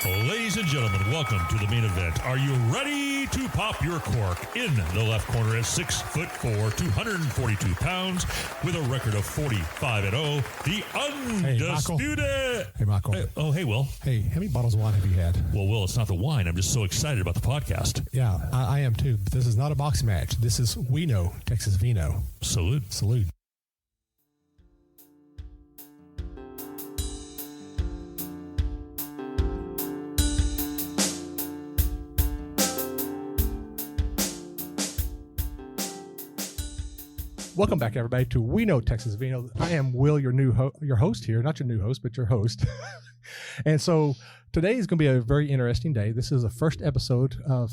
Ladies and gentlemen, welcome to the main event. Are you ready to pop your cork? In the left corner at 6'4", 242 pounds, with a record of 45-0, the undisputed. Hey, Michael. Hey, Will. Hey, how many bottles of wine have you had? Well, Will, it's not the wine. I'm just so excited about the podcast. Yeah, I am too. But this is not a boxing match. This is We Know Texas Vino. Salute. Salute. Welcome back, everybody, to We Know Texas Vino. I am Will, your host here. Not your new host, but your host. And so today is going to be a very interesting day. This is the first episode of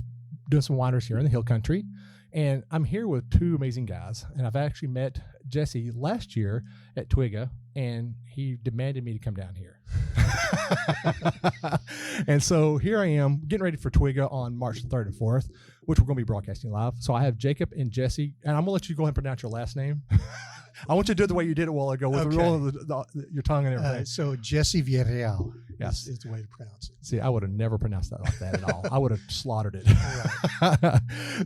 doing some wineries here in the Hill Country. And I'm here with two amazing guys. And I've actually met Jesse last year at TWGGA, and he demanded me to come down here. And so here I am getting ready for TWGGA on March 3rd and 4th, which we're going to be broadcasting live. So I have Jacob and Jesse, and I'm going to let you go ahead and pronounce your last name. I want you to do it the way you did it a while ago with the roll of your tongue and everything. So Jesse Villarreal yes. is the way to pronounce it. See, I would have never pronounced that like that at all. I would have slaughtered it.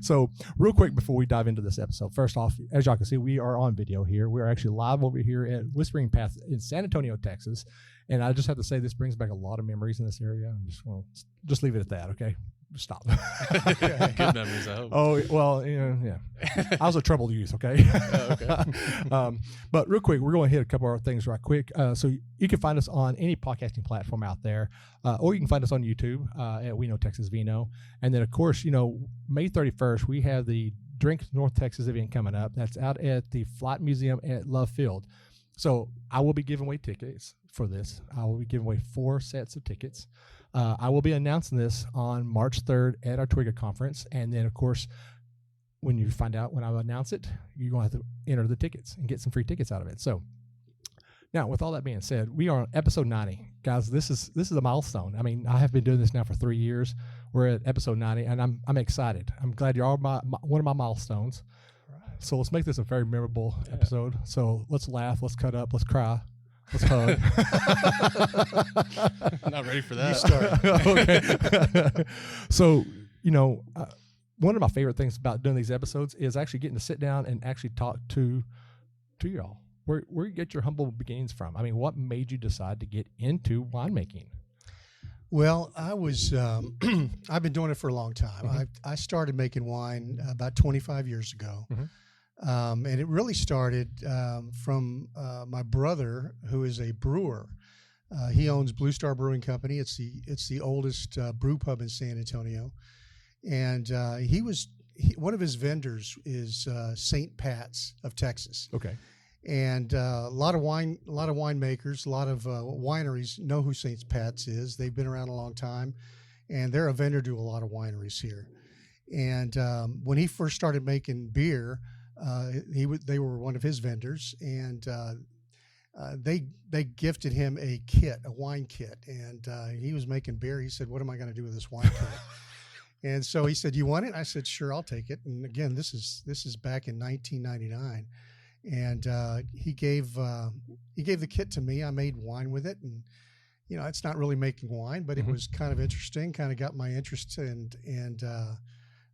So real quick before we dive into this episode, first off, as y'all can see, we are on video here. We are actually live over here at Whispering Path in San Antonio, Texas. And I just have to say this brings back a lot of memories in this area. Just leave it at that, okay? Stop. Good memories, I hope. Oh, well, yeah. I was a troubled youth, okay? Okay. But real quick, we're going to hit a couple of things right quick. So you can find us on any podcasting platform out there, or you can find us on YouTube at We Know Texas Vino. And then, of course, May 31st, we have the Drink North Texas event coming up. That's out at the Flight Museum at Love Field. So I will be giving away tickets for this. I will be giving away 4 sets of tickets. I will be announcing this on March 3rd at our TWGGA conference. And then, of course, when you find out when I announce it, you're going to have to enter the tickets and get some free tickets out of it. So now, with all that being said, we are on episode 90. Guys, this is a milestone. I mean, I have been doing this now for 3 years. We're at episode 90, and I'm excited. I'm glad you're all one of my milestones. So let's make this a very memorable episode. So let's laugh, let's cut up, let's cry. Let's hug. Not ready for that. You start. Okay. So, one of my favorite things about doing these episodes is actually getting to sit down and actually talk to y'all. Where you get your humble beginnings from? I mean, what made you decide to get into winemaking? Well, I was I've been doing it for a long time. Mm-hmm. I started making wine about 25 years ago. Mm-hmm. And it really started from my brother, who is a brewer. He owns Blue Star Brewing Company. It's the oldest brew pub in San Antonio, and one of his vendors is St. Pat's of Texas. Okay. And a lot of winemakers, a lot of wineries know who St. Pat's is. They've been around a long time, and they're a vendor to a lot of wineries here. And when he first started making beer, they were one of his vendors, and they gifted him a wine kit, and he was making beer. He said, "What am I going to do with this wine kit?" And so he said, "You want it?" I said, "Sure, I'll take it." And again, this is back in 1999, and he gave the kit to me. I made wine with it, and it's not really making wine, but it was kind of interesting. Kind of got my interest, and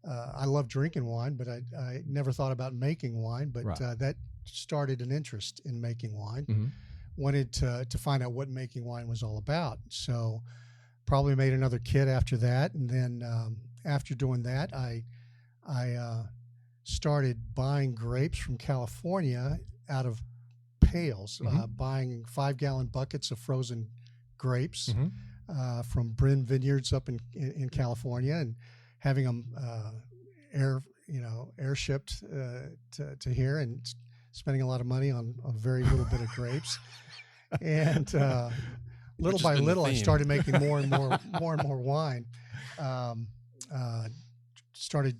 I love drinking wine, but I never thought about making wine. But that started an interest in making wine. Mm-hmm. Wanted to find out what making wine was all about. So probably made another kit after that. And then after doing that, I started buying grapes from California out of pails, buying 5-gallon buckets of frozen grapes from Bryn Vineyards up in California, and having them air shipped to here, and spending a lot of money on a very little bit of grapes. And little by little, I started making more and more wine. Started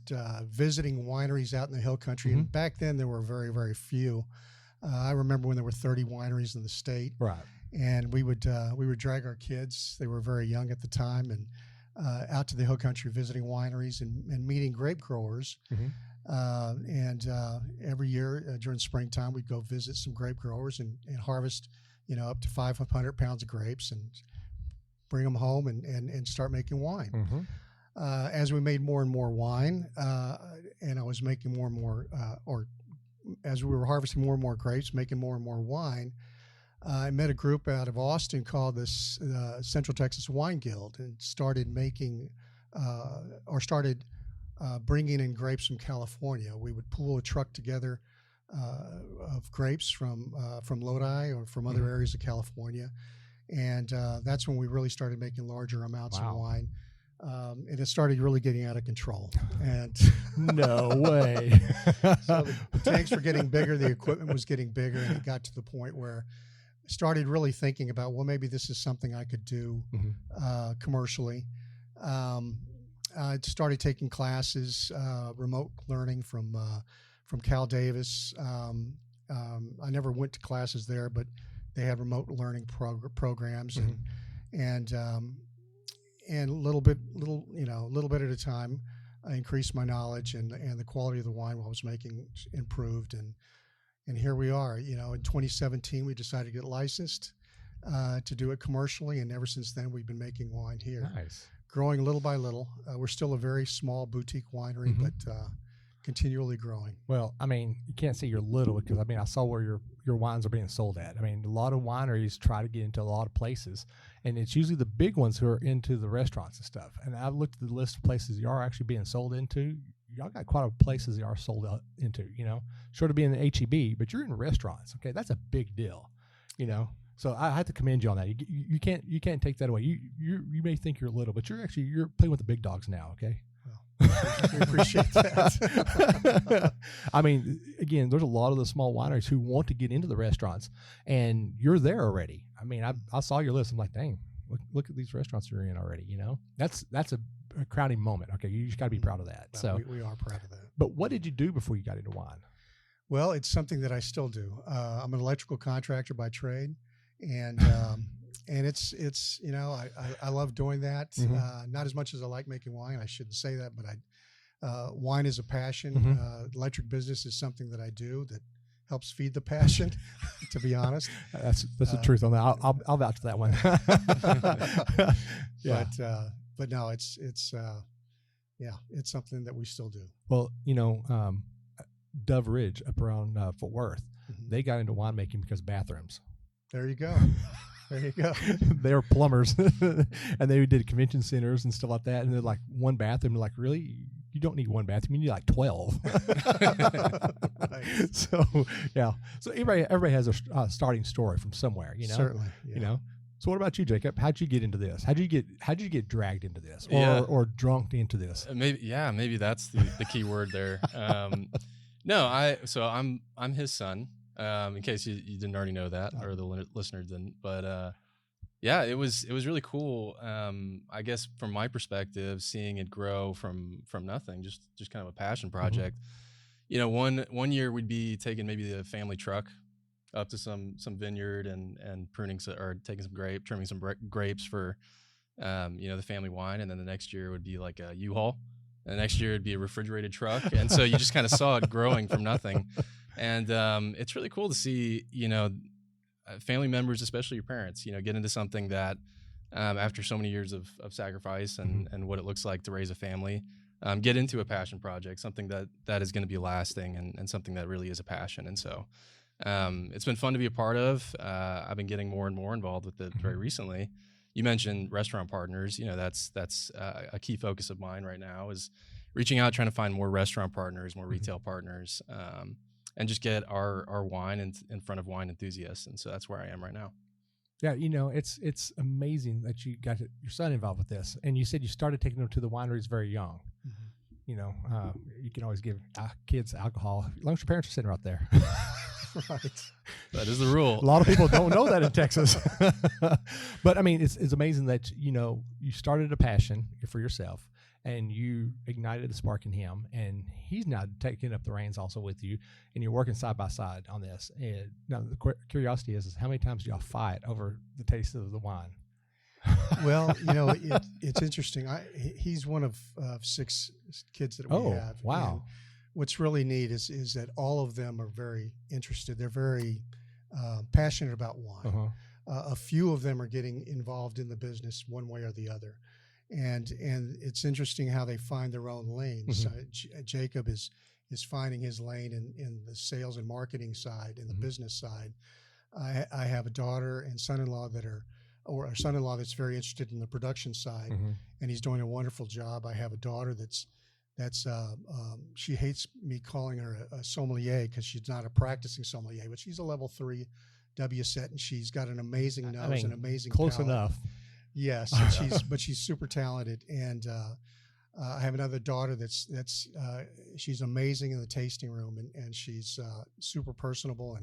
visiting wineries out in the Hill Country, and back then there were very, very few. I remember when there were 30 wineries in the state, right? And we would drag our kids. They were very young at the time, and out to the Hill Country visiting wineries and meeting grape growers. And every year during springtime, we'd go visit some grape growers and harvest, up to 500 pounds of grapes and bring them home and start making wine. Mm-hmm. As we made more and more wine, and I was making more and more, or as we were harvesting more and more grapes, making more and more wine, I met a group out of Austin called the Central Texas Wine Guild, and started bringing in grapes from California. We would pull a truck together of grapes from Lodi or from other areas of California, and that's when we really started making larger amounts of wine. And it started really getting out of control. And no way. So the tanks were getting bigger, the equipment was getting bigger, and it got to the point where I started really thinking about, well, maybe this is something I could do commercially. I started taking classes, remote learning from Cal Davis. I never went to classes there, but they had remote learning programs, and a little bit at a time, I increased my knowledge, and the quality of the wine I was making improved, and here we are. In 2017 we decided to get licensed to do it commercially, and ever since then we've been making wine here. Nice. Growing little by little. We're still a very small boutique winery, but continually growing. Well, I mean, you can't say you're little, because I mean, I saw where your wines are being sold at. I mean, a lot of wineries try to get into a lot of places, and it's usually the big ones who are into the restaurants and stuff. And I've looked at the list of places you are actually being sold into. Y'all got quite a places you are sold out into, short of being an HEB, but you're in restaurants. Okay. That's a big deal, So I have to commend you on that. You can't take that away. You may think you're little, but you're playing with the big dogs now. Okay. We appreciate that. I mean, again, there's a lot of the small wineries who want to get into the restaurants, and you're there already. I mean, I saw your list. I'm like, dang, look at these restaurants you're in already. That's a crowning moment. Okay, you just got to be proud of that. Well, so we are proud of that. But what did you do before you got into wine? Well, it's something that I still do. I'm an electrical contractor by trade, and it's I love doing that. Not as much as I like making wine. I shouldn't say that, but wine is a passion. Electric business is something that I do that helps feed the passion. To be honest, that's the truth on that. I'll vouch for that one. Yeah. But no, it's something that we still do. Well, Dove Ridge up around Fort Worth, they got into winemaking because of bathrooms. There you go. There you go. They were plumbers, and they did convention centers and stuff like that. And they're like, one bathroom. They're like, really? You don't need one bathroom. You need like 12. Nice. So yeah. So everybody has a starting story from somewhere. Certainly. Yeah. So what about you, Jacob? How'd you get into this? How'd you get dragged into this, or drunked into this? Maybe that's the key word there. No, I'm his son. In case you didn't already know that, or the listener didn't, but it was really cool. I guess from my perspective, seeing it grow from nothing, just kind of a passion project. One year we'd be taking maybe the family truck up to some vineyard and pruning or taking trimming some grapes for the family wine, and then the next year would be like a U-Haul, and the next year it'd be a refrigerated truck, and so you just kind of saw it growing from nothing. And it's really cool to see, family members, especially your parents, get into something that after so many years of sacrifice and what it looks like to raise a family, get into a passion project, something that is going to be lasting and something that really is a passion. And so it's been fun to be a part of. I've been getting more and more involved with it very recently. You mentioned restaurant partners. That's a key focus of mine right now, is reaching out, trying to find more restaurant partners, more retail partners, and just get our wine in front of wine enthusiasts. And so that's where I am right now. Yeah, it's amazing that you got your son involved with this. And you said you started taking them to the wineries very young. You can always give kids alcohol as long as your parents are sitting right there. Right. That is the rule. A lot of people don't know that in Texas. But I mean, it's amazing that, you started a passion for yourself, and you ignited a spark in him, and he's now taking up the reins also with you, and you're working side by side on this. And now the curiosity is how many times do y'all fight over the taste of the wine? Well, it's interesting. He's one of 6 kids that we have. Wow. And what's really neat is that all of them are very interested. They're very passionate about wine. a few of them are getting involved in the business one way or the other. And it's interesting how they find their own lanes. Jacob is finding his lane in the sales and marketing side, in the business side. I have a daughter and son-in-law or a son-in-law that's very interested in the production side, and he's doing a wonderful job. I have a daughter that's she hates me calling her a sommelier because she's not a practicing sommelier, but she's a level 3 WSET, and she's got an amazing nose and amazing close palate. Enough. Yes, but she's super talented, and I have another daughter that's she's amazing in the tasting room, and she's super personable,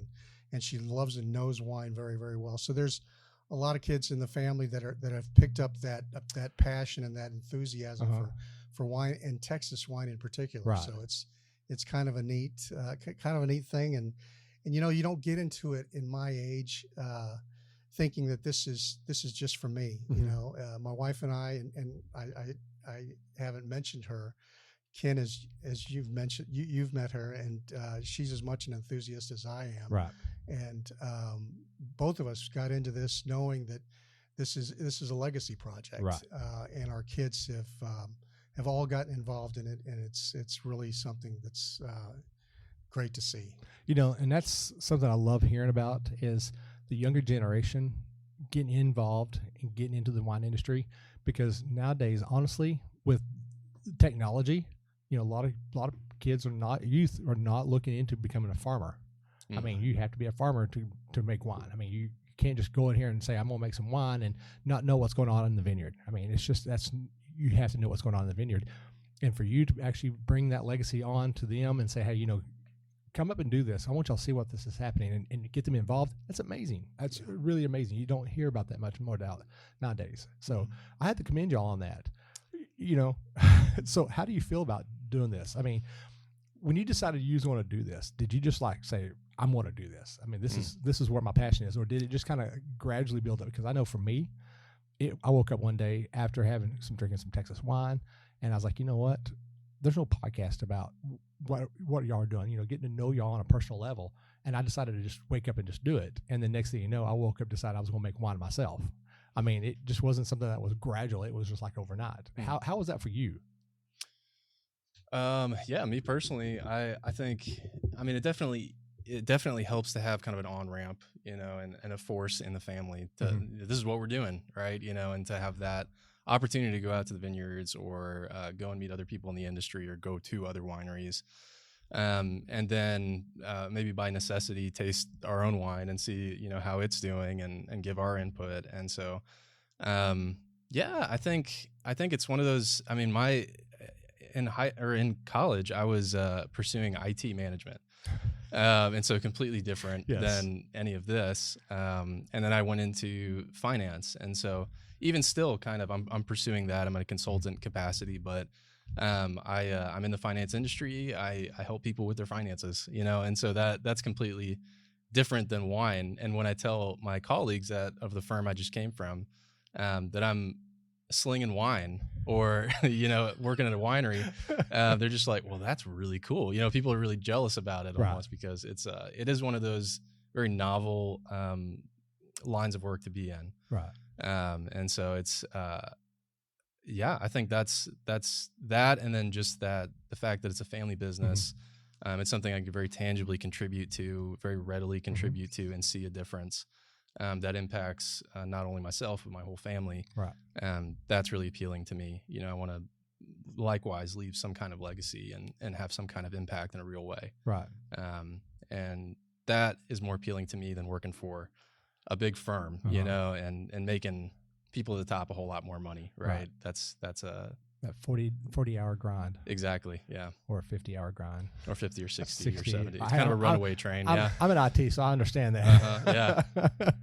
and she loves and knows wine very, very well. So there's a lot of kids in the family that have picked up that passion and that enthusiasm for wine, and Texas wine in particular. Right. So it's kind of a neat thing, and you don't get into it in my age thinking that this is just for me. My wife and I haven't mentioned her. Ken, as you've mentioned, you've met her, and she's as much an enthusiast as I am. Right. And both of us got into this knowing that this is a legacy project. Right. And our kids have all gotten involved in it, and it's really something that's great to see. And that's something I love hearing about is the younger generation getting involved and getting into the wine industry, because nowadays, honestly, with technology, a lot of kids youth are not looking into becoming a farmer. I mean, you have to be a farmer to make wine. I mean, you can't just go in here and say, I'm going to make some wine and not know what's going on in the vineyard. I mean, it's just, you have to know what's going on in the vineyard. And for you to actually bring that legacy on to them and say, hey, come up and do this. I want y'all to see what this is happening and get them involved. That's amazing. That's really amazing. You don't hear about that much more nowadays. So I had to commend y'all on that. So how do you feel about doing this? I mean, when you decided you want to do this, did you just say, I'm going to do this? I mean, this is where my passion is, or did it just kind of gradually build up? Because I know for me, I woke up one day after drinking some Texas wine, and I was like, you know what? There's no podcast about what y'all are doing, getting to know y'all on a personal level. And I decided to just wake up and just do it. And the next thing you know, I woke up, decided I was going to make wine myself. I mean, it just wasn't something that was gradual. It was just like overnight. How was that for you? Yeah, me personally, I think, it definitely helps to have kind of an on-ramp, and a force in the family to, this is what we're doing, right? And to have that opportunity to go out to the vineyards or go and meet other people in the industry or go to other wineries. And then maybe by necessity taste our own wine and see, how it's doing and give our input. And so, yeah, I think it's one of those, in college, I was pursuing IT management. And so completely different than any of this. And then I went into finance. And so even still kind of, I'm pursuing that. I'm in a consultant capacity, but I'm in the finance industry. I help people with their finances, and so that's completely different than wine. And when I tell my colleagues of the firm I just came from, that I'm slinging wine or, working at a winery, they're just like, well, that's really cool. People are really jealous about it almost because it is one of those very novel lines of work to be in. Right. And so it's, I think that's that. And then just the fact that it's a family business, it's something I can very tangibly contribute to, very readily contribute to, and see a difference that impacts not only myself, but my whole family. Right. That's really appealing to me. I want to likewise leave some kind of legacy and have some kind of impact in a real way. Right. And that is more appealing to me than working for a big firm, and making people at the top a whole lot more money, right? That's a that 40-hour grind. Exactly, yeah. Or a 50-hour grind. Or 50 or 60 or 70. It's kind of a runaway train, I'm in IT, so I understand that. Yeah,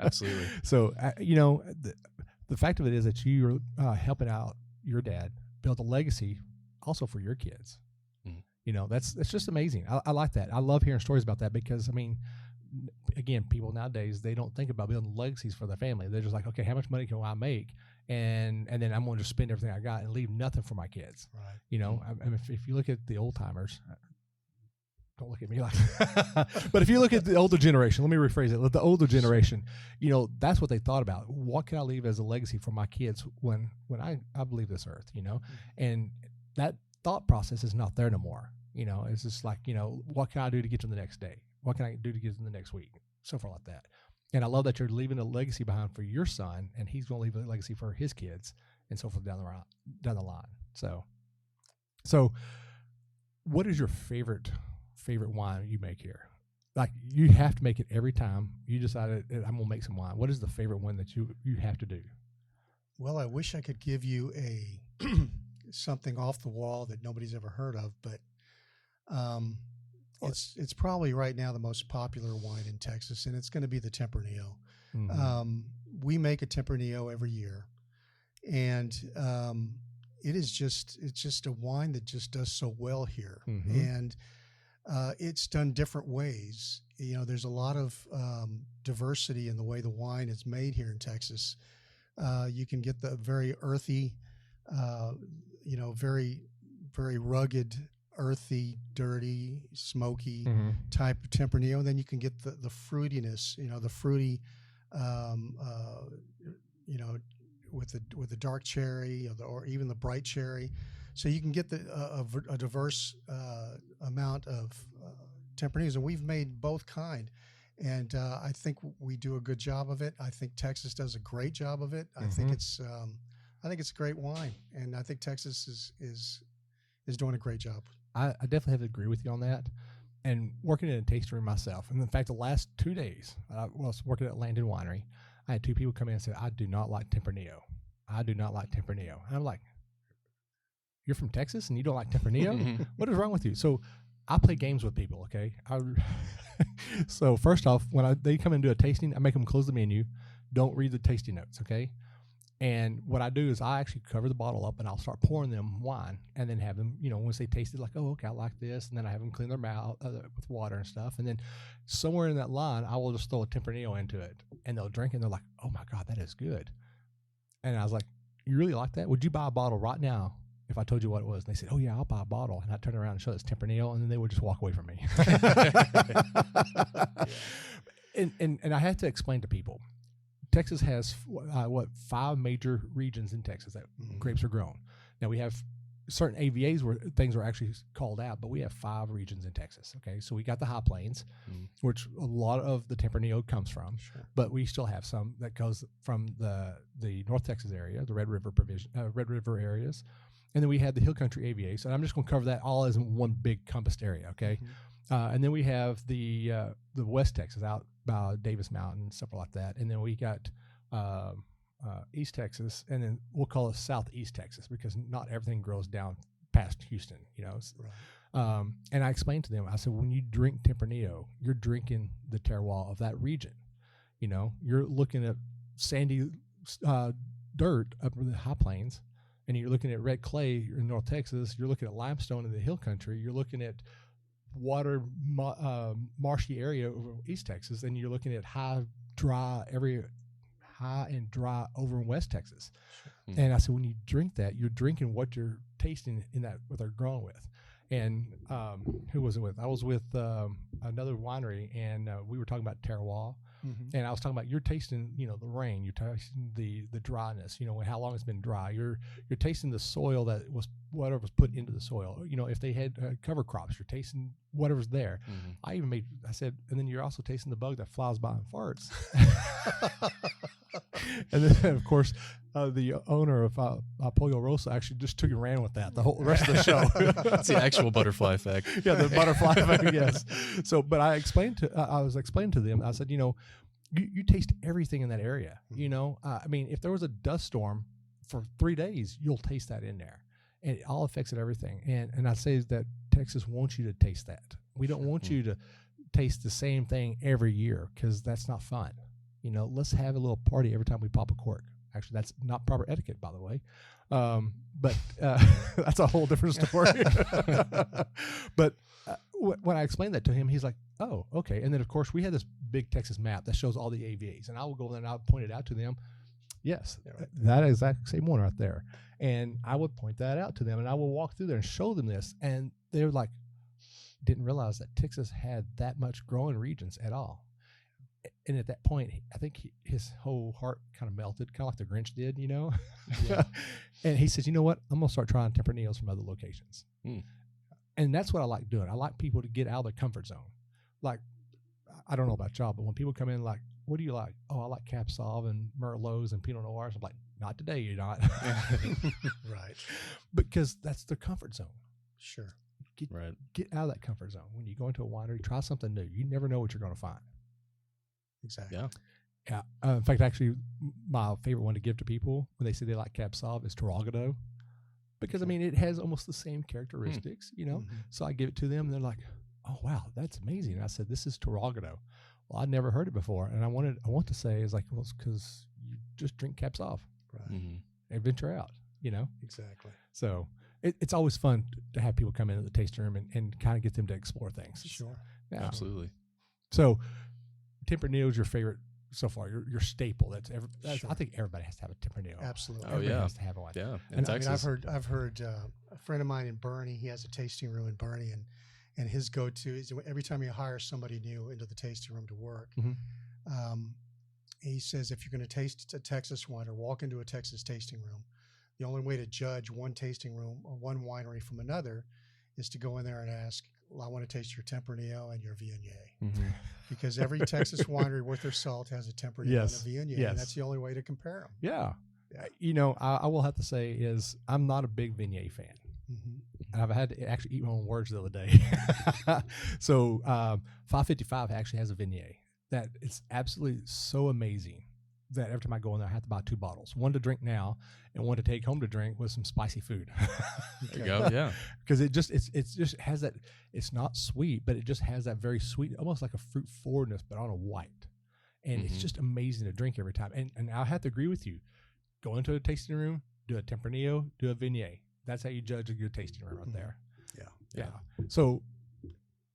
absolutely. So, the fact of it is that you're helping out your dad build a legacy also for your kids. That's just amazing. I like that. I love hearing stories about that because, again, people nowadays, they don't think about building legacies for their family. They're just like, okay, how much money can I make? And then I'm going to just spend everything I got and leave nothing for my kids. Right. If you look at the old timers, don't look at me like but if you look at the older generation, let me rephrase it. The older generation, you know, that's what they thought about. What can I leave as a legacy for my kids when I leave this earth, you know? And that thought process is not there no more. You know, it's just like, you know, what can I do to get to the next day? What can I do to get to the next week? So far like that. And I love that you're leaving a legacy behind for your son, and he's going to leave a legacy for his kids and so forth down the line. So what is your favorite wine you make here? Like, you have to make it every time you decided I'm going to make some wine. What is the favorite one that you have to do? Well, I wish I could give you a something off the wall that nobody's ever heard of, but it's probably right now the most popular wine in Texas, and it's going to be the Tempranillo. Mm-hmm. We make a Tempranillo every year, and it's just a wine that just does so well here. Mm-hmm. And it's done different ways. You know, there's a lot of diversity in the way the wine is made here in Texas. You can get the very earthy, very, very rugged, earthy, dirty, smoky mm-hmm. type of Tempranillo. And then you can get the fruitiness, the fruity, with the dark cherry or even the bright cherry. So you can get a diverse amount of Tempranillos, and we've made both kind. And I think we do a good job of it. I think Texas does a great job of it. Mm-hmm. I think it's a great wine, and I think Texas is doing a great job. I definitely have to agree with you on that. And working in a tasting room myself, and in fact, the last 2 days, I was working at Landon Winery. I had 2 people come in and say, "I do not like Tempranillo. I do not like Tempranillo." And I'm like, "You're from Texas and you don't like Tempranillo? What is wrong with you?" So I play games with people, okay? So first off, when they come and do a tasting, I make them close the menu. Don't read the tasting notes, okay? And what I do is I actually cover the bottle up, and I'll start pouring them wine, and then have them, once they taste it, like, "Oh, okay, I like this," and then I have them clean their mouth with water and stuff. And then somewhere in that line, I will just throw a Tempranillo into it, and they'll drink it, and they're like, "Oh my God, that is good." And I was like, "You really like that? Would you buy a bottle right now if I told you what it was?" And they said, "Oh yeah, I'll buy a bottle." And I turn around and show it's Tempranillo, and then they would just walk away from me. And I had to explain to people, Texas has 5 major regions in Texas that mm-hmm. grapes are grown. Now we have certain AVAs where things are actually called out, but we have 5 regions in Texas. Okay, so we got the High Plains, mm-hmm. which a lot of the Tempranillo comes from, sure. but we still have some that goes from the North Texas area, the Red River areas, and then we had the Hill Country AVAs. And I'm just going to cover that all as one big compassed area. Okay, mm-hmm. And then we have the West Texas out by Davis Mountain, stuff like that. And then we got East Texas, and then we'll call it Southeast Texas because not everything grows down past Houston, Right. And I explained to them, I said, when you drink Tempranillo, you're drinking the terroir of that region. You're looking at sandy dirt up in the High Plains, and you're looking at red clay in North Texas. You're looking at limestone in the Hill Country. You're looking at water marshy area over East Texas, and you're looking at high and dry over in West Texas. Mm-hmm. And I said, when you drink that, you're drinking what you're tasting in that what they're growing with. And who was it with? I was with another winery, and we were talking about terroir. Mm-hmm. And I was talking about, you're tasting, the rain, you're tasting the dryness, how long it's been dry. You're tasting the soil that was whatever was put into the soil. If they had cover crops, you're tasting whatever's there. Mm-hmm. I said, and then you're also tasting the bug that flies by and farts. And then, of course, the owner of Pollo Rosa actually just took and ran with that the whole rest of the show. It's the actual butterfly effect. Yeah, the butterfly effect, yes. So, but I was explaining to them, I said, you taste everything in that area. If there was a dust storm for 3 days, you'll taste that in there. And it all affects everything. And I say that Texas wants you to taste that. We don't want you to taste the same thing every year because that's not fun. Let's have a little party every time we pop a cork. Actually, that's not proper etiquette, by the way. But that's a whole different story. But when I explained that to him, he's like, "Oh, okay." And then, of course, we had this big Texas map that shows all the AVAs. And I will go there and I'll point it out to them. Yes, that exact same one right there. And I would point that out to them, and I will walk through there and show them this. And they're like, didn't realize that Texas had that much growing regions at all. And at that point, I think his whole heart kind of melted, kind of like the Grinch did, you know? Yeah. And he says, you know what? I'm going to start trying Tempranillos from other locations. And that's what I like doing. I like people to get out of their comfort zone. Like, I don't know about y'all, but when people come in like, what do you like? Oh, I like Cab Sauv and Merlots and Pinot Noirs. I'm like, not today, you're not. Right. Because that's their comfort zone. Sure. Get out of that comfort zone. When you go into a winery, try something new. You never know what you're going to find. Exactly. Yeah. In fact, actually, my favorite one to give to people when they say they like Cab Sauv is TWGGA, because I mean it has almost the same characteristics, you know. Mm-hmm. So I give it to them, and they're like, "Oh wow, that's amazing!" And I said, "This is TWGGA." Well, I'd never heard it before, and I want to say is like, well, it's because you just drink Cab Sauv, Right. and venture out, you know. Exactly. So it's always fun to have people come into the tasting room and kind of get them to explore things. Sure. Yeah. Absolutely. So Tempranillo is your favorite so far, your staple. That's Sure. I think everybody has to have a Tempranillo. Absolutely. Oh, Everybody yeah. has to have one. Yeah. And I mean, Texas. I've heard a friend of mine in Bernie. He has a tasting room in Bernie, and his go-to is every time he hires somebody new into the tasting room to work, he says if you're going to taste a Texas wine or walk into a Texas tasting room, the only way to judge one tasting room or one winery from another is to go in there and ask, well, I want to taste your Tempranillo and your Viognier. Because every Texas winery worth their salt has a Tempranillo and a Viognier, and that's the only way to compare them. Yeah. You know, I will have to say is I'm not a big Viognier fan. And I've had to actually eat my own words the other day. So 555 actually has a Viognier that is absolutely so amazing that every time I go in there, I have to buy 2 bottles, one to drink now and one to take home to drink with some spicy food. There you go. Yeah. Because it just has that. It's not sweet, but it just has that very sweet, almost like a fruit forwardness, but on a white, and it's just amazing to drink every time. And I have to agree with you. Go into a tasting room, do a Tempranillo, do a Viognier. That's how you judge a good tasting room right there. Yeah. So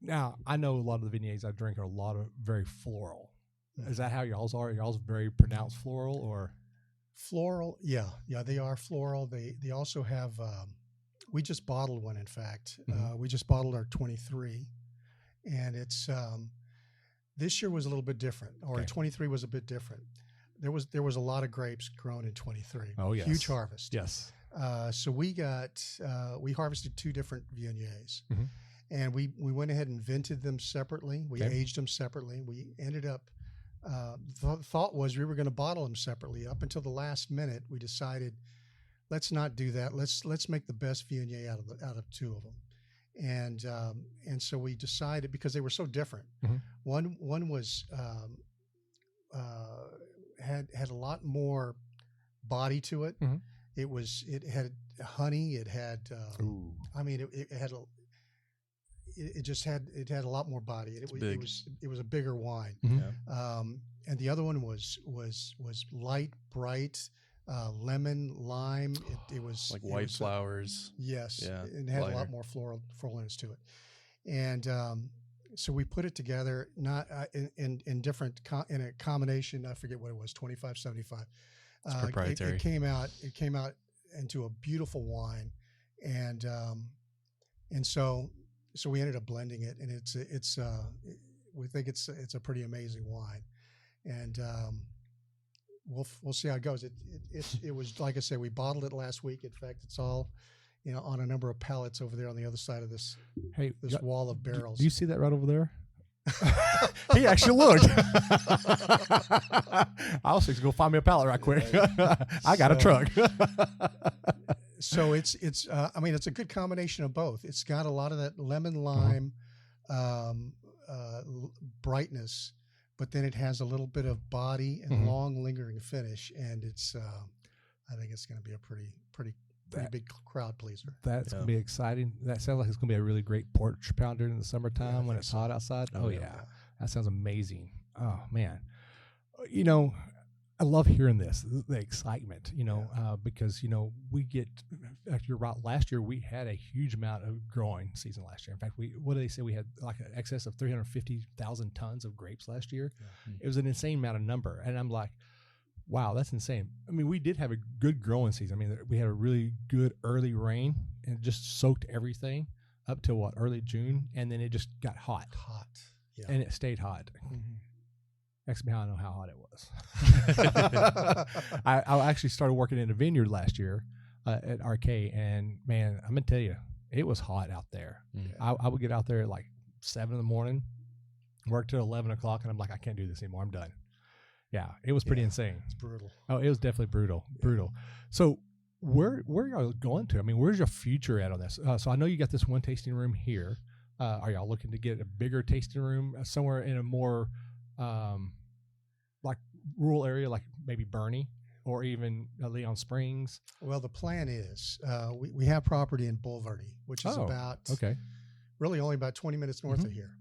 now I know a lot of the Viogniers I drink are a lot of very floral. Is that how y'all's are? Y'all's very pronounced floral or? Floral, yeah, they are floral. They also have. We just bottled one. In fact, we just bottled our 23, and it's this year was a little bit different, or 23 was a bit different. There was a lot of grapes grown in 23. Oh yes, huge harvest. Yes. So we harvested 2 different Viogniers, and we went ahead and vented them separately. We aged them separately. We ended up. The thought was we were going to bottle them separately. Up until the last minute, we decided, let's not do that. Let's make the best Viognier out of 2 of them, and so we decided, because they were so different. One was had a lot more body to it. It had honey. It had I mean it had it had a lot more body. It was a bigger wine. And the other one was light, bright, lemon, lime. It was like white flowers. Yes. Yeah. It had a lot more floralness to it. And so we put it together, not in different in a combination. I forget what it was, 25-75. It's proprietary. It came out into a beautiful wine, and so we ended up blending it, and we think it's a pretty amazing wine, and we'll see how it goes. It was, like I said, we bottled it last week. In fact, it's all on a number of pallets over there on the other side of this wall of barrels. Do you see that right over there? He actually looked. I was just go find me a pallet right quick. I got a truck. So it's I mean, it's a good combination of both. It's got a lot of that lemon lime brightness, but then it has a little bit of body and long lingering finish, and it's I think it's going to be a pretty big crowd pleaser. That's going to be exciting. That sounds like it's going to be a really great porch pounder in the summertime when it's hot outside. Oh yeah. That sounds amazing. Oh man. I love hearing this, the excitement, because, we get, you're right, last year we had a huge amount of growing season last year. In fact, what did they say? We had like an excess of 350,000 tons of grapes last year. It was an insane amount of number. And I'm like, wow, that's insane. I mean, we did have a good growing season. I mean, we had a really good early rain and it just soaked everything. up till early June, and then it just got hot, Yeah. and it stayed hot. Mhm. Ask me how I know how hot it was. I actually started working in a vineyard last year at RK, and man, I'm gonna tell you, it was hot out there. I would get out there at like 7 in the morning, work till 11 o'clock, and I'm like, I can't do this anymore. I'm done. Yeah, it was pretty insane. It's brutal. Oh, it was definitely brutal. So where are y'all going to? I mean, where's your future at on this? So I know you got this one tasting room here. Are y'all looking to get a bigger tasting room somewhere in a more like rural area, like maybe Bernie or even Leon Springs? Well, the plan is we have property in Bulverde, which is really only about 20 minutes north of here.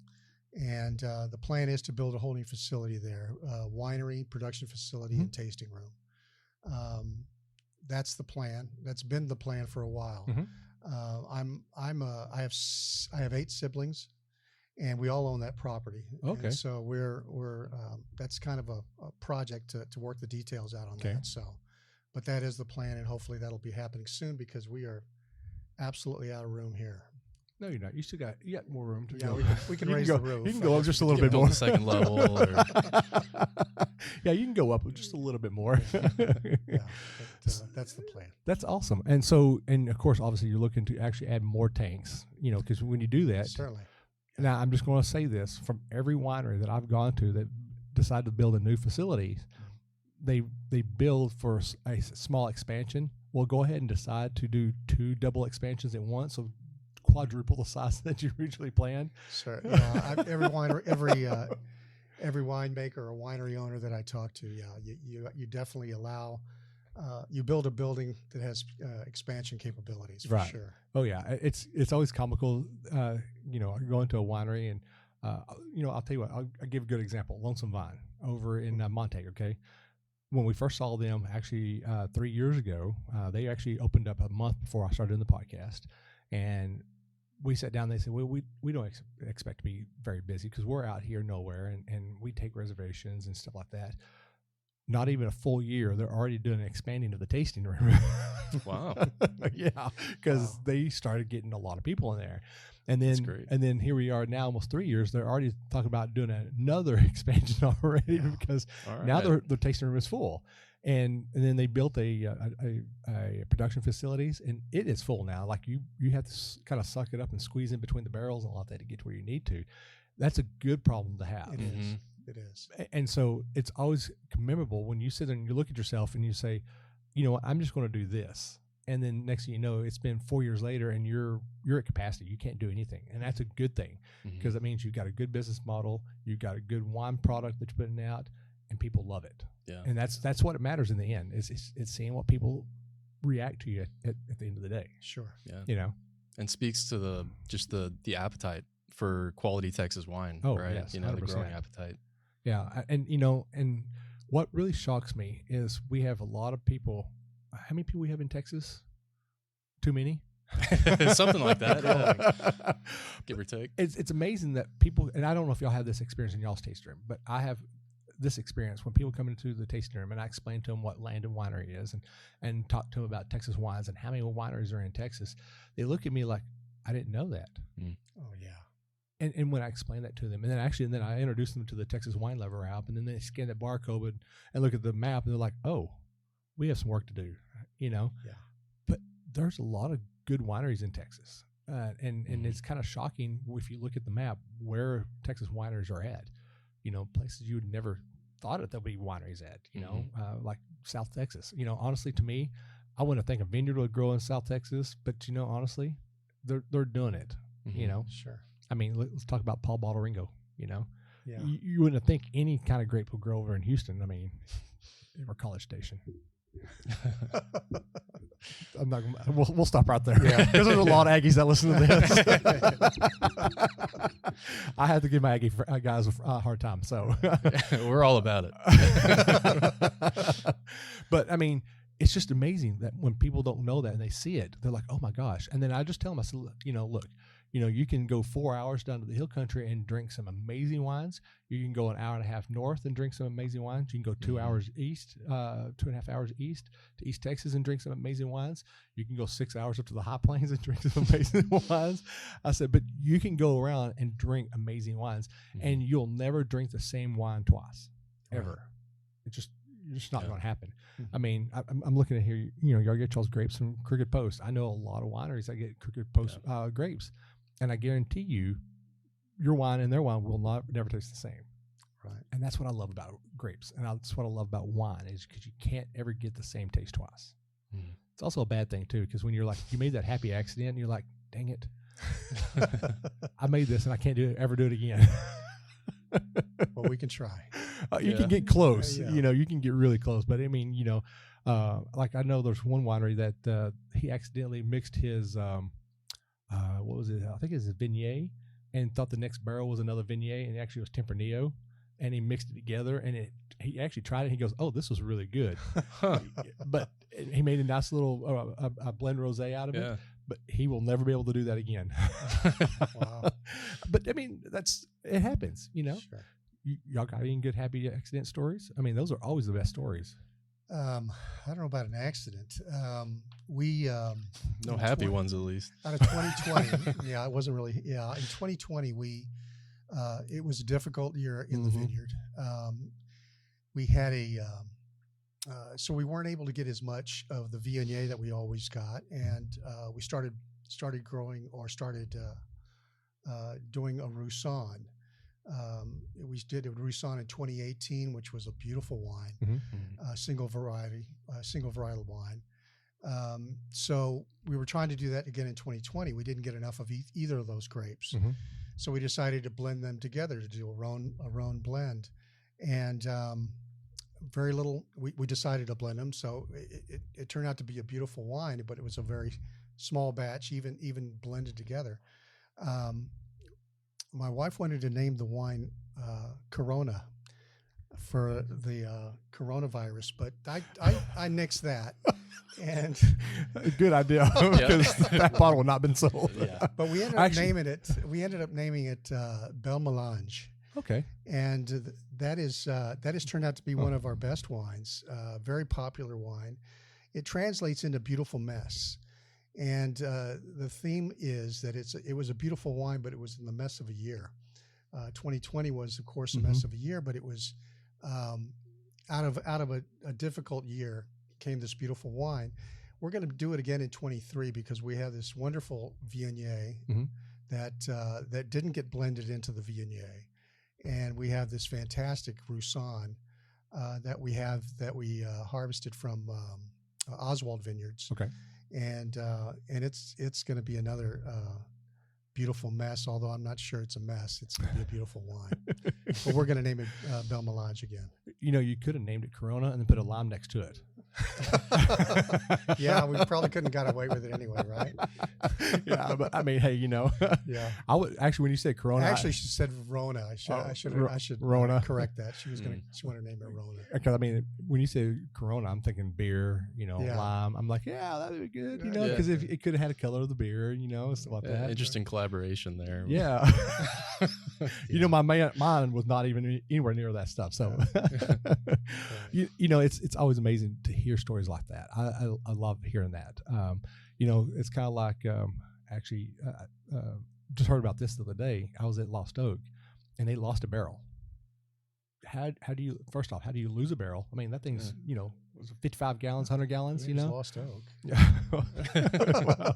And the plan is to build a whole new facility there, winery, production facility, and tasting room. That's the plan. That's been the plan for a while. I have 8 siblings, and we all own that property. Okay. And so we're that's kind of a project to work the details out on that. So, but that is the plan, and hopefully that'll be happening soon because we are absolutely out of room here. No, you're not. You got more room to Yeah, go. we can You raise go, the roof. You can go up just a little bit Build more. the second level. Or, Yeah, you can go up just a little bit more. Yeah, that's the plan. That's awesome. And so, and of course, obviously, you're looking to actually add more tanks. Because when you do that, Certainly. now I'm just going to say this: from every winery that I've gone to that decided to build a new facility, they build for a small expansion. Well, go ahead and decide to do 2 double expansions at once, so quadruple the size that you originally planned. Sure. Every winemaker or winery owner that I talk to, you definitely allow, you build a building that has expansion capabilities for sure. Oh yeah, it's always comical. Going to a winery and I'll tell you what. I'll give a good example. Lonesome Vine over in Montague. Okay, when we first saw them, actually 3 years ago, they actually opened up a month before I started doing the podcast, and we sat down. They said, well, we don't expect to be very busy because we're out here nowhere, and we take reservations and stuff like that. Not even a full year, they're already doing an expanding of the tasting room. Wow. Yeah, because they started getting a lot of people in there. And then, That's great. And then here we are now, almost 3 years. They're already talking about doing another expansion already because now their tasting room is full. And then they built a production facilities, and it is full now. Like you have to kind of suck it up and squeeze in between the barrels and all that to get to where you need to. That's a good problem to have. It is. It is. And so it's always commemorable when you sit there and you look at yourself and you say, you know what, I'm just going to do this. And then next thing you know, it's been 4 years later and you're at capacity. You can't do anything. And that's a good thing because it means you've got a good business model. You've got a good wine product that you're putting out and people love it. Yeah. And that's what it matters in the end is it's seeing what people react to you at the end of the day. Sure. Yeah. And speaks to the appetite for quality Texas wine. Oh, right. yes, the 100%. growing appetite. Yeah. And what really shocks me is we have a lot of people. How many people we have in Texas? Too many? Something like that. Yeah. Give or take. It's amazing that people, and I don't know if y'all have this experience in y'all's tasting room, but I have this experience when people come into the tasting room and I explain to them what Land and Winery is and talk to them about Texas wines and how many wineries are in Texas. They look at me like, I didn't know that. Oh, yeah. And when I explain that to them, and then I introduce them to the Texas Wine Lover app, and then they scan that barcode and look at the map, and they're like, "Oh, we have some work to do," Yeah. But there's a lot of good wineries in Texas, and it's kind of shocking if you look at the map where Texas wineries are at. Places you would never thought that there'd be wineries at. Like South Texas. Honestly, to me, I wouldn't think a vineyard would grow in South Texas, but honestly, they're doing it. Sure. I mean, let's talk about Paul Baldoringo. Yeah. You wouldn't think any kind of grape would grow over in Houston. I mean, or College Station. I'm not. We'll stop right there. Yeah, because there's a lot of Aggies that listen to this. I have to give my Aggie guys a hard time. So we're all about it. But I mean, it's just amazing that when people don't know that and they see it, they're like, "Oh my gosh!" And then I just tell them, I said, "Look, You know, you can go 4 hours down to the hill country and drink some amazing wines. You can go an hour and a half north and drink some amazing wines. You can go 2 hours east, 2.5 hours east to East Texas and drink some amazing wines. You can go 6 hours up to the high plains and drink some amazing wines. I said, but you can go around and drink amazing wines, and you'll never drink the same wine twice, ever. It's just not going to happen. I mean, I'm looking at here, you know, y'all get y'all's grapes from Crooked Post. I know a lot of wineries that get Crooked Post grapes. And I guarantee you, your wine and their wine will never taste the same. Right. And that's what I love about grapes. And that's what I love about wine is because you can't ever get the same taste twice. It's also a bad thing, too, because when you're like, you made that happy accident and you're like, dang it. I made this and I can't ever do it again. Well, we can try. You can get close. You know, you can get really close. But, I mean, you know, like I know there's one winery that he accidentally mixed his what was it? I think it was a Viognier, and thought the next barrel was another Viognier, and it actually was Tempranillo, and he mixed it together, and he actually tried it, and he goes, oh, this was really good. But he made a nice little a blend rosé out of it, but he will never be able to do that again. Wow. But, I mean, it happens, you know. Sure. Y'all got any good happy accident stories? I mean, those are always the best stories. I don't know about an accident. We no happy ones at least. Out of 2020, it wasn't really. Yeah, in 2020, it was a difficult year in the vineyard. We had so we weren't able to get as much of the Viognier that we always got, and we started growing or started doing a Roussanne. We did a Roussanne in 2018, which was a beautiful wine, single varietal wine. So we were trying to do that again in 2020. We didn't get enough of either of those grapes, so we decided to blend them together to do a Rhone blend, and very little. We decided to blend them, so it turned out to be a beautiful wine, but it was a very small batch, even blended together. My wife wanted to name the wine Corona for the coronavirus, but I nixed that. And good idea, because that bottle had not been sold. But we ended up naming it. We ended up naming it Bel Melange. Okay. And that has turned out to be one of our best wines. Very popular wine. It translates into beautiful mess. And the theme is that it was a beautiful wine, but it was in the mess of a year. 2020 was, of course, a mess of a year, but it was out of a difficult year came this beautiful wine. We're going to do it again in 23 because we have this wonderful Viognier that didn't get blended into the Viognier, and we have this fantastic Roussanne that we harvested from Oswald Vineyards. Okay. And it's going to be another beautiful mess, although I'm not sure it's a mess. It's going to be a beautiful wine. But we're going to name it Bel Melange again. You know, you could have named it Corona and then put a lime next to it. Yeah, we probably couldn't have got away with it anyway, right? Yeah, but I mean, hey, you know, yeah. I would actually, when you said Corona, actually she said Rona. I should Rona. correct that. She wanted to name it Rona. Because I mean, when you say Corona, I'm thinking beer, you know, lime. I'm like, yeah, that would be good, you know, because if it could have had a color of the beer, you know, stuff like that. Interesting collaboration there. Yeah. You know, my mind was not even anywhere near that stuff. So, you know, it's always amazing to hear stories like that. I love hearing that. You know, it's kind of like actually just heard about this the other day. I was at Lost Oak, and they lost a barrel. How do you, first off, how do you lose a barrel? I mean, that thing's, you know, 55 gallons, 100 gallons, you know? Lost Oak. Yeah. Well,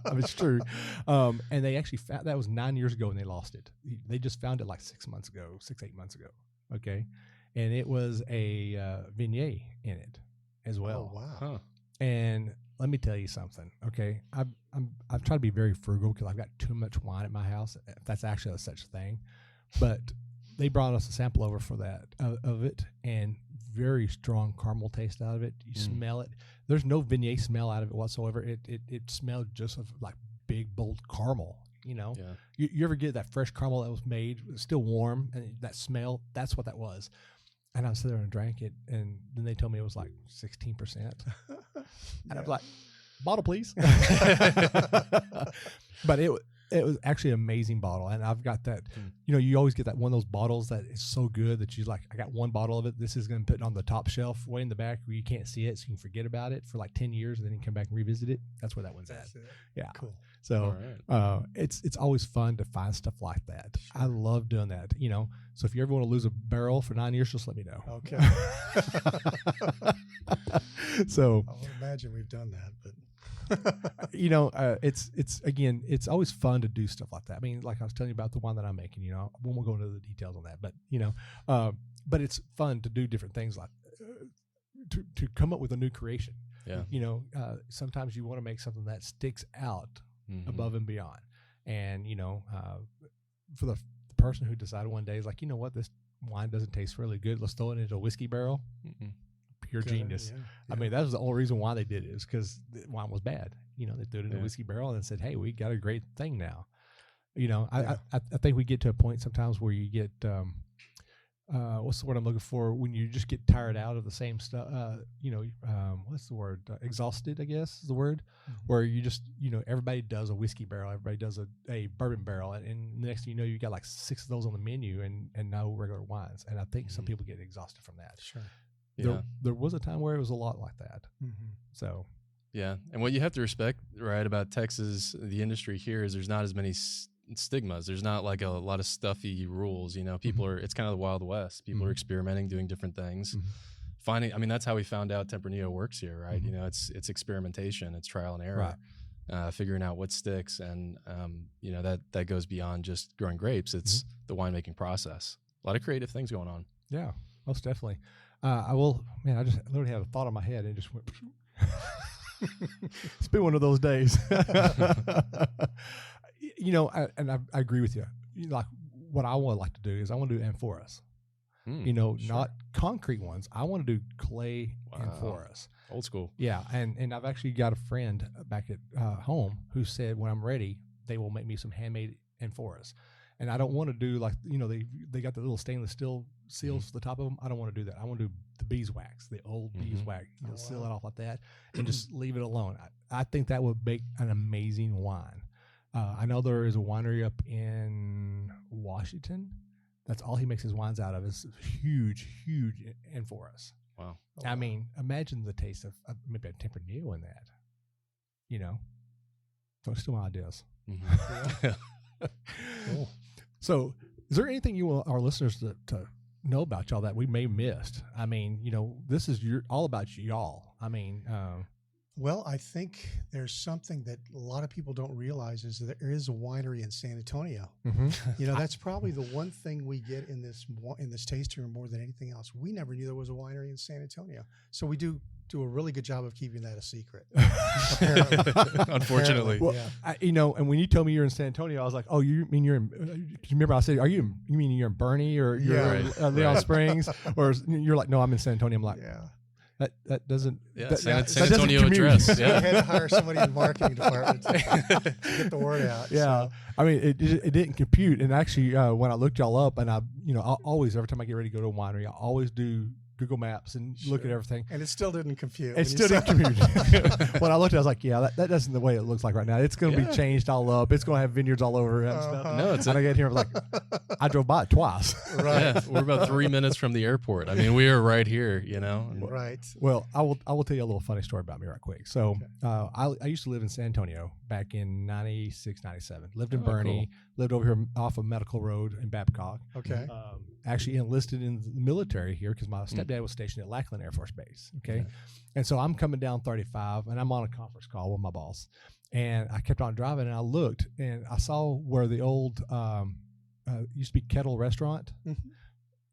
I mean, it's true. And they actually found, that was 9 years ago when they lost it. They just found it like 8 months ago. Okay. And it was a Viognier in it as well. Oh, wow. Huh. And let me tell you something. Okay. I've tried to be very frugal because I've got too much wine at my house, if that's actually such a thing. But they brought us a sample over for that of it, and very strong caramel taste out of it. You smell it. There's no Viognier smell out of it whatsoever. It smelled just of like big, bold caramel. You know, you ever get that fresh caramel that was made, still warm, and that smell? That's what that was. And I sat there and drank it, and then they told me it was like 16%. And I was like, bottle, please. But It was actually an amazing bottle, and I've got that. You know, you always get that one of those bottles that is so good that you like. I got one bottle of it. This is going to put it on the top shelf, way in the back, where you can't see it, so you can forget about it for like 10 years, and then you can come back and revisit it. That's where that one's at. Yeah, cool. So it's always fun to find stuff like that. Sure. I love doing that. You know, so if you ever want to lose a barrel for 9 years, just let me know. Okay. So I would imagine we've done that, but. You know, it's always fun to do stuff like that. I mean, like I was telling you about the wine that I'm making, you know, we won't go into the details on that, but you know, but it's fun to do different things like to come up with a new creation. Yeah. You know, sometimes you want to make something that sticks out above and beyond. And, you know, for the person who decided one day is like, you know what, this wine doesn't taste really good. Let's throw it into a whiskey barrel. Pure genius. Yeah. I mean, that was the only reason why they did it, is because the wine was bad. You know, they threw it in a whiskey barrel and said, hey, we got a great thing now. You know, I think we get to a point sometimes where you get, what's the word I'm looking for? When you just get tired out of the same stuff, you know, what's the word? Exhausted, I guess is the word, where you just, you know, everybody does a whiskey barrel, everybody does a bourbon barrel. And the next thing you know, you got like 6 of those on the menu and no regular wines. And I think some people get exhausted from that. Sure. Yeah. There was a time where it was a lot like that. So, yeah. And what you have to respect, right, about Texas, the industry here, is there's not as many stigmas. There's not like a lot of stuffy rules. You know, people are, it's kind of the Wild West. People are experimenting, doing different things. Finding, I mean, that's how we found out Tempranillo works here, right? You know, it's experimentation, it's trial and error, figuring out what sticks. And, you know, that goes beyond just growing grapes. It's the winemaking process. A lot of creative things going on. Yeah, most definitely. I just literally had a thought in my head and it just went. It's been one of those days. You know, I agree with you. Like, what I would like to do is I want to do amphoras. You know, not concrete ones. I want to do clay amphoras. Old school. Yeah, and I've actually got a friend back at home who said when I'm ready, they will make me some handmade amphoras. And I don't want to do like, you know, they got the little stainless steel seals for the top of them. I don't want to do that. I want to do the beeswax, the old beeswax. You know, seal it off like that and just leave it alone. I think that would make an amazing wine. I know there is a winery up in Washington. That's all he makes his wines out of is huge amphoras. Wow. I mean, imagine the taste of maybe a Tempranillo in that. You know, so still my ideas. Cool. So, is there anything you want our listeners to know about y'all that we may have missed? I mean, you know, this is all about y'all. I mean, well, I think there's something that a lot of people don't realize is that there is a winery in San Antonio. You know, that's probably the one thing we get in this tasting room more than anything else. We never knew there was a winery in San Antonio, so we do a really good job of keeping that a secret. Unfortunately. Well, yeah. You know, and when you told me you're in San Antonio, I was like, oh, you mean you're in, you remember I said, you mean you're in Bernie or you're in Leon Springs? Or you're like, no, I'm in San Antonio. I'm like, that doesn't. Yeah, San Antonio address. Yeah. We had to hire somebody in the marketing department to get the word out. Yeah. So. I mean, it didn't compute. And actually, when I looked y'all up, and I always, every time I get ready to go to a winery, I always do Google Maps and look at everything. And it still didn't compute. It still didn't compute. When I looked at it, I was like, yeah, that isn't the way it looks like right now. It's going to be changed all up. It's going to have vineyards all over it and stuff. No, and I get here, I'm like, I drove by it twice. Right. Yeah, we're about 3 minutes from the airport. I mean, we are right here, you know. Right. Well, I will tell you a little funny story about me right quick. So I used to live in San Antonio back in 96, 97. Lived in Bernie. Cool. Lived over here off of Medical Road in Babcock. Okay. Actually enlisted in the military here because my stepdad was stationed at Lackland Air Force Base. Okay. And so I'm coming down 35 and I'm on a conference call with my boss. And I kept on driving and I looked and I saw where the old used to be Kettle Restaurant,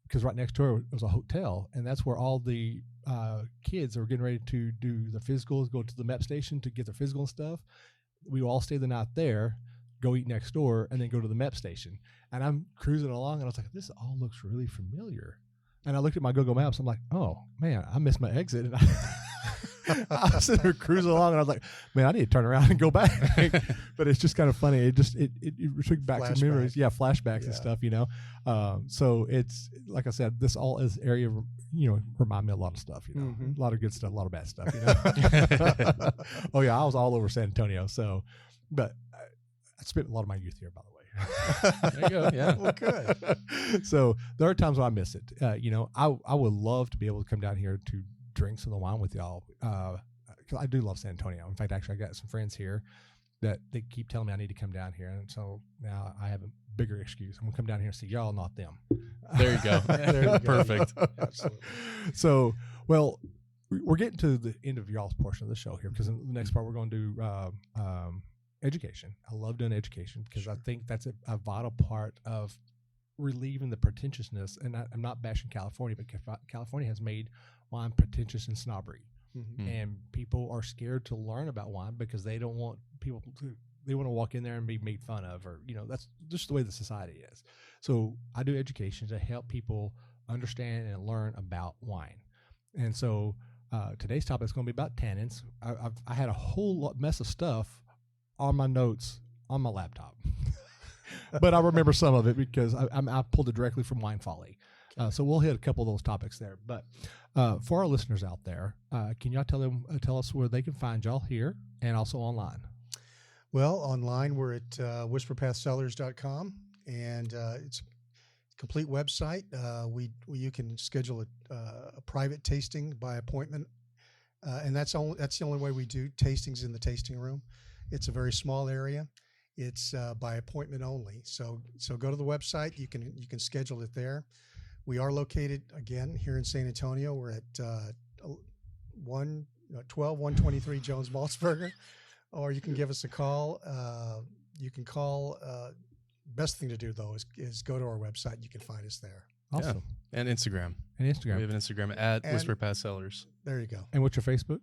because right next door was a hotel, and that's where all the kids that were getting ready to do the physicals, go to the MEP station to get their physical and stuff. We would all stay the night there, go eat next door, and then go to the MEP station. And I'm cruising along, and I was like, this all looks really familiar. And I looked at my Google Maps. I'm like, oh, man, I missed my exit. And I was sitting there cruising along, and I was like, man, I need to turn around and go back. But it's just kind of funny. It took back some memories. Yeah, flashbacks and stuff, you know. So it's, like I said, this all is area, you know, remind me of a lot of stuff, you know. A lot of good stuff, a lot of bad stuff, you know. Oh, yeah, I was all over San Antonio. So, but spent a lot of my youth here, by the way. There you go. Yeah. Well, good. So there are times when I miss it. I would love to be able to come down here to drink some of the wine with y'all. Because I do love San Antonio. In fact, actually, I got some friends here that they keep telling me I need to come down here, and so now I have a bigger excuse. I'm gonna come down here and see y'all, not them. There you go. There you go. Perfect. Absolutely. So, well, we're getting to the end of y'all's portion of the show here, because in the next part we're going to do education. I love doing education because I think that's a vital part of relieving the pretentiousness. And I'm not bashing California, but California has made wine pretentious and snobbery. Mm-hmm. And people are scared to learn about wine because they don't want people to, they want to walk in there and be made fun of, or, that's just the way the society is. So I do education to help people understand and learn about wine. And so today's topic is going to be about tannins. I had a whole mess of stuff on my notes on my laptop, but I remember some of it because I pulled it directly from Wine Folly. So we'll hit a couple of those topics there. But for our listeners out there, can y'all tell us where they can find y'all here and also online? Well, online we're at whisperpathcellars.com, and it's a complete website. You can schedule a private tasting by appointment, and that's the only way we do tastings in the tasting room. It's a very small area. It's by appointment only. So go to the website. You can schedule it there. We are located again here in San Antonio. We're at 123 Jones Maltzberger, or you can give us a call. You can call. Best thing to do though is go to our website. You can find us there. Awesome. Yeah. And Instagram. We have an Instagram at Whisper Past Cellars. There you go. And what's your Facebook?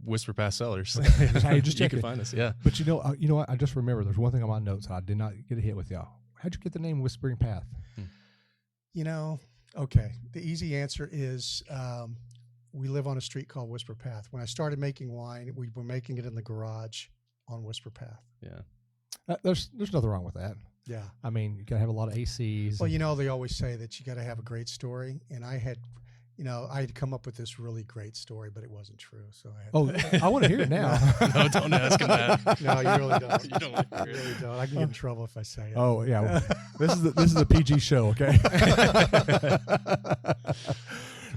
Whisper Past Cellars. Hey, just You check can it. find us. Yeah. But you know what? I just remember there's one thing on my notes I did not get a hit with y'all. How'd you get the name Whispering Path? Okay. The easy answer is we live on a street called Whisper Path. When I started making wine, we were making it in the garage on Whisper Path. Yeah. There's nothing wrong with that. Yeah. I mean, you got to have a lot of ACs. Well, they always say that you got to have a great story, and I had come up with this really great story, but it wasn't true. So I want to hear it now. No, don't ask him that. No, you really don't. You don't want to hear You it. really don't. I can get in trouble if I say it. Oh yeah, this is a PG show, okay?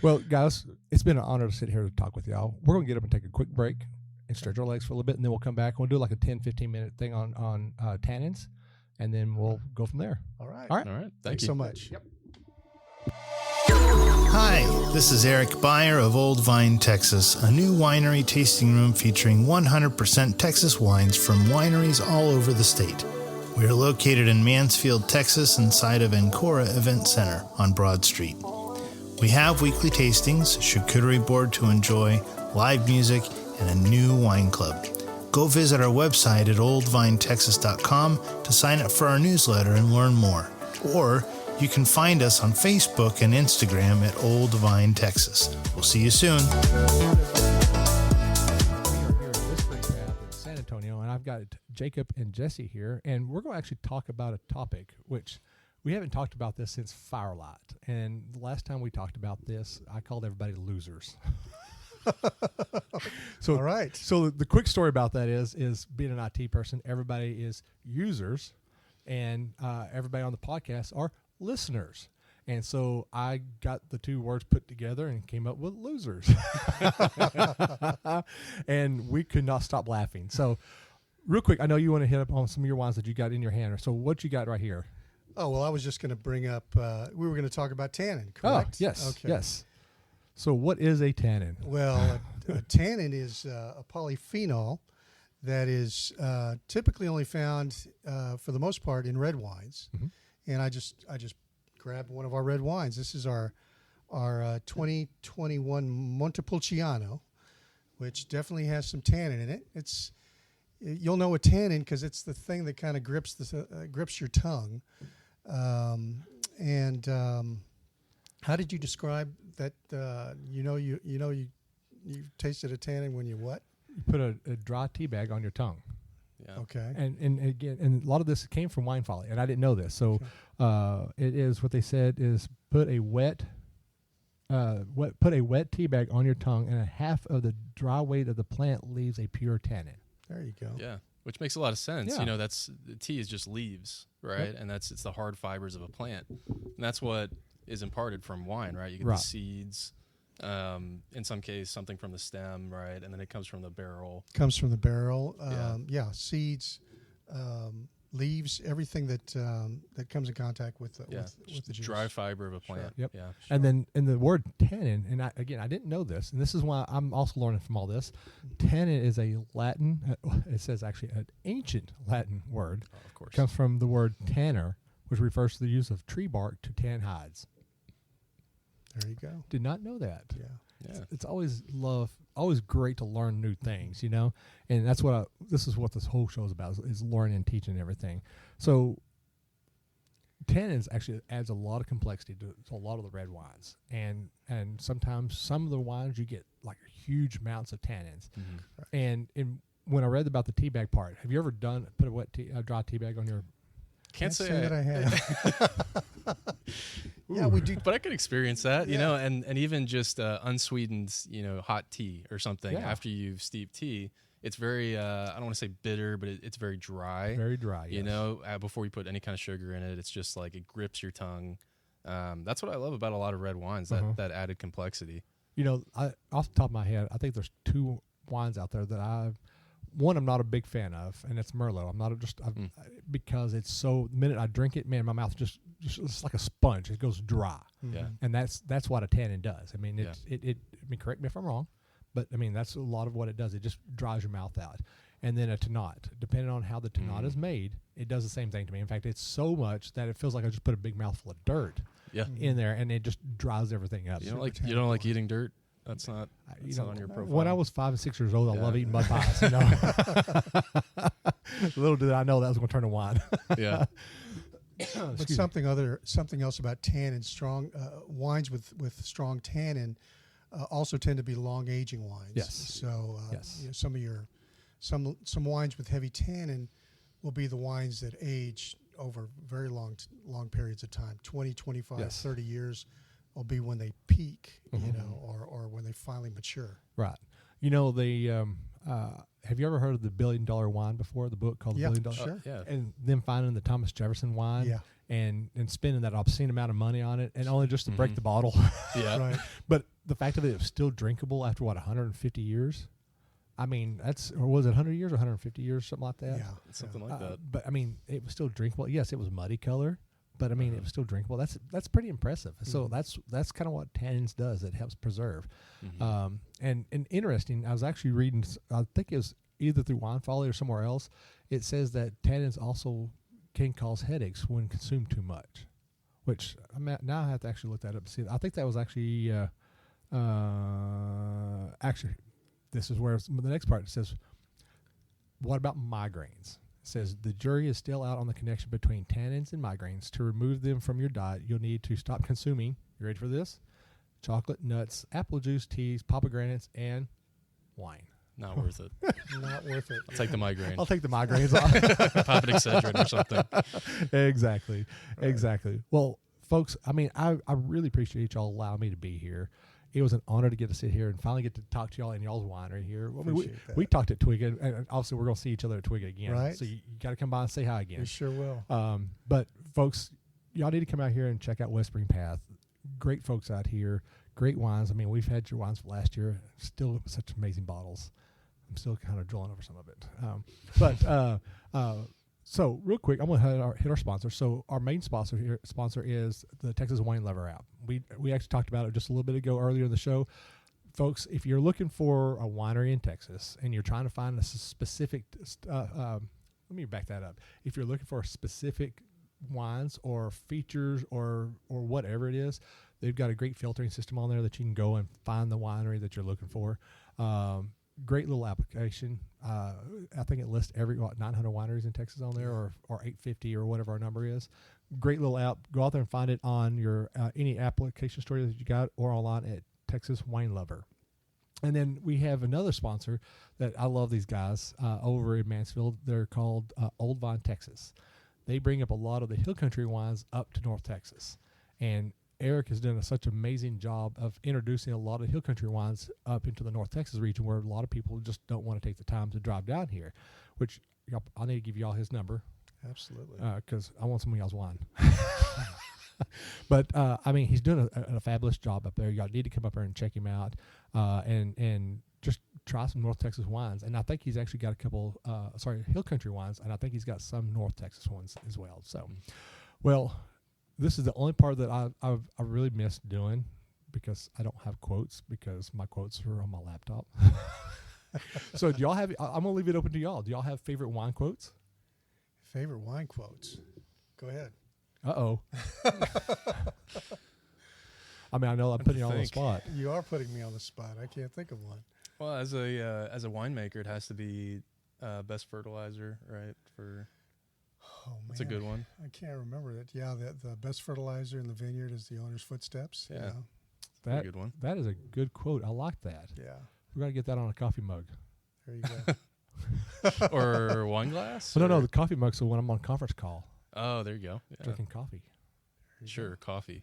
Well, guys, it's been an honor to sit here to talk with y'all. We're gonna get up and take a quick break and stretch our legs for a little bit, and then we'll come back. We'll do like a 10-15 minute thing on tannins, and then we'll go from there. All right. All right. All right. Thanks you so much. Yep. Hi, this is Eric Beyer of Old Vine, Texas, a new winery tasting room featuring 100% Texas wines from wineries all over the state. We are located in Mansfield, Texas, inside of Ancora Event Center on Broad Street. We have weekly tastings, charcuterie board to enjoy, live music, and a new wine club. Go visit our website at oldvinetexas.com to sign up for our newsletter and learn more. Or you can find us on Facebook and Instagram at Old Vine, Texas. We'll see you soon. We are here at Whispering Path in San Antonio, and I've got Jacob and Jesse here, and we're going to actually talk about a topic which we haven't talked about this since Firelight. And the last time we talked about this, I called everybody losers. So, All right. So the quick story about that is being an IT person, everybody is users, and everybody on the podcast are listeners. And so I got the two words put together and came up with losers. And we could not stop laughing. So real quick, I know you want to hit up on some of your wines that you got in your hand. So what you got right here? Oh, well, I was just going to bring up, we were going to talk about tannin, correct? Oh, yes. Okay. Yes. So what is a tannin? Well, a tannin is a polyphenol that is typically only found, for the most part, in red wines. Mm-hmm. And I just grabbed one of our red wines. This is our 2021 Montepulciano, which definitely has some tannin in it. You'll know a tannin because it's the thing that kind of grips your tongue. How did you describe that? You tasted a tannin when you what? You put a dry tea bag on your tongue. Yeah. Okay. And again, and a lot of this came from Wine Folly, and I didn't know this. So it is what they said is put a wet tea bag on your tongue, and a half of the dry weight of the plant leaves a pure tannin. There you go. Yeah. which makes a lot of sense. Yeah. You know, that's the tea is just leaves, right? And it's the hard fibers of a plant, and that's what is imparted from wine, right? You get the seeds, in some case something from the stem, right, and then it comes from the barrel. Comes from the barrel. Seeds, leaves, everything that comes in contact with the with the juice. Dry fiber of a plant. Yep. Yeah. And then in the word tannin, and I didn't know this, and this is why I'm also learning from all this. Tannin is a Latin. It says actually an ancient Latin word. Oh, of course. Comes from the word tanner, which refers to the use of tree bark to tan hides. There you go. Did not know that. Yeah. It's always great to learn new things, you know, and that's what this is what this whole show is about is learning and teaching everything. So tannins actually adds a lot of complexity to a lot of the red wines, and sometimes some of the wines you get like huge amounts of tannins. And when I read about the tea bag part, have you ever put a dry tea bag on your? Can't say that I have. Yeah, we do. But I could experience that, you know, and even just unsweetened, you know, hot tea or something after you've steeped tea. It's very, I don't want to say bitter, but it's very dry. Very dry, You know, before you put any kind of sugar in it, it's just like it grips your tongue. That's what I love about a lot of red wines, that added complexity. You know, off the top of my head, I think there's two wines out there that I'm not a big fan of, and it's Merlot. Because it's the minute I drink it, man, my mouth just it's like a sponge. It goes dry. Yeah. And that's what a tannin does. I mean, I mean, correct me if I'm wrong, but I mean, that's a lot of what it does. It just dries your mouth out. And then a Tannat, depending on how the Tannat is made, it does the same thing to me. In fact, it's so much that it feels like I just put a big mouthful of dirt in there, and it just dries everything up. You don't like eating dirt? That's not on your profile. When I was 5 and 6 years old, I love eating mud pies. You know? Little did I know that was going to turn to wine. Yeah. But something else about tannin, strong wines with strong tannin also tend to be long aging wines. Yes. So you know, some wines with heavy tannin will be the wines that age over very long periods of time, 20, 25, 30 years. Will be when they peak, you know, or when they finally mature. Right. You know, have you ever heard of the $1 Billion Wine before? The book called The $1 Billion. Sure. Yeah. And them finding the Thomas Jefferson wine, and spending that obscene amount of money on it, and only just to break the bottle. Yeah. Right. But the fact that it was still drinkable after 150 years. I mean, was it 100 years or 150 years, something like that? Yeah, something like that. But I mean, it was still drinkable. Yes, it was muddy color. But I mean, it was still drinkable. That's pretty impressive. So that's kind of what tannins does. It helps preserve. And interesting. I was actually reading. I think it was either through Wine Folly or somewhere else. It says that tannins also can cause headaches when consumed too much. Which now I have to actually look that up to see. I think that was actually this is where the next part says. What about migraines? Says the jury is still out on the connection between tannins and migraines. To remove them from your diet, you'll need to stop consuming, you ready for this? Chocolate, nuts, apple juice, teas, pomegranates, and wine. Not worth it. Not worth it. I'll take the migraine. I'll take the migraines off. Pop an Excedrin or something. Exactly. Well, folks, I mean, I really appreciate y'all allowing me to be here. It was an honor to get to sit here and finally get to talk to y'all in y'all's winery here. I mean, we talked at TWGGA, and obviously we're going to see each other at TWGGA again. Right. So you got to come by and say hi again. We sure will. But folks, y'all need to come out here and check out Whispering Path. Great folks out here. Great wines. I mean, we've had your wines last year. Still such amazing bottles. I'm still kind of drooling over some of it. So real quick, I'm going to hit our sponsor. So our main sponsor is the Texas Wine Lover app. We actually talked about it just a little bit ago earlier in the show. Folks, if you're looking for a winery in Texas and you're trying to find a specific, let me back that up. If you're looking for specific wines or features or whatever it is, they've got a great filtering system on there that you can go and find the winery that you're looking for. Great little application. I think it lists 900 wineries in Texas on there, or 850 or whatever our number is. Great little app. Go out there and find it on your any application store that you got, or online at Texas Wine Lover. And then we have another sponsor that I love these guys over in Mansfield. They're called Old Vine Texas. They bring up a lot of the hill country wines up to North Texas, and Eric has done such an amazing job of introducing a lot of hill country wines up into the North Texas region, where a lot of people just don't want to take the time to drive down here. Which I need to give y'all his number. Absolutely. Because I want some of y'all's wine. But I mean, he's doing a fabulous job up there. Y'all need to come up there and check him out, and just try some North Texas wines. And I think he's actually got a couple, hill country wines, and I think he's got some North Texas ones as well. So, well, this is the only part that I really missed doing, because I don't have quotes, because my quotes are on my laptop. So do y'all have? I'm gonna leave it open to y'all. Do y'all have favorite wine quotes? Favorite wine quotes. Go ahead. Uh-oh. I mean, I know I'm putting you on the spot. You are putting me on the spot. I can't think of one. Well, as a winemaker, it has to be best fertilizer, right? That's a good one. I can't remember that. Yeah, the best fertilizer in the vineyard is the owner's footsteps. Yeah. You know? That's a good one. That is a good quote. I like that. Yeah. We're going to get that on a coffee mug. There you go. Or wine glass? Oh, no, the coffee mug, so when I'm on conference call. Oh, there you go. Yeah. Drinking coffee. Sure, coffee.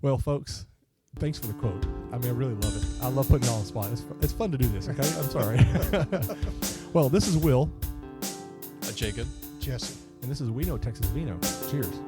Well, folks, thanks for the quote. I mean, I really love it. I love putting you on the spot. It's fun to do this, okay? I'm sorry. Well, this is Will. Jacob. Jesse. And this is We Know Texas Vino. Cheers.